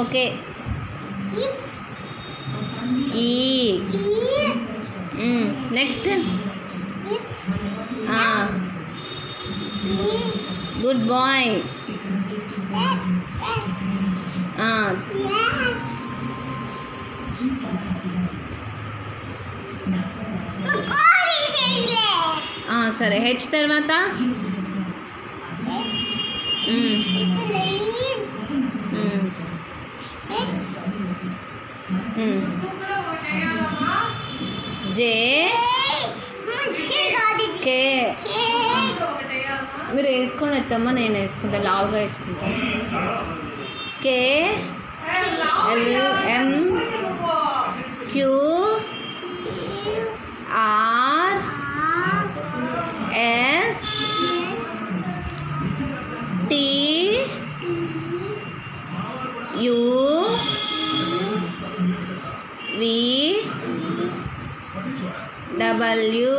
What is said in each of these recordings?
okay ఈ next good bye సరే H తర్వాత జే కే మీరు వేసుకొని ఎత్తమ్మా నేను వేసుకుంటా లావుగా వేసుకుంటా K L M Q R S T U V W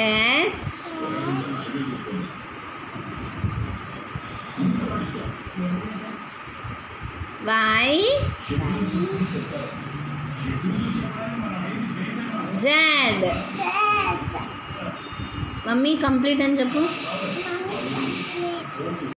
X Y Z mummy complete అని చెప్పు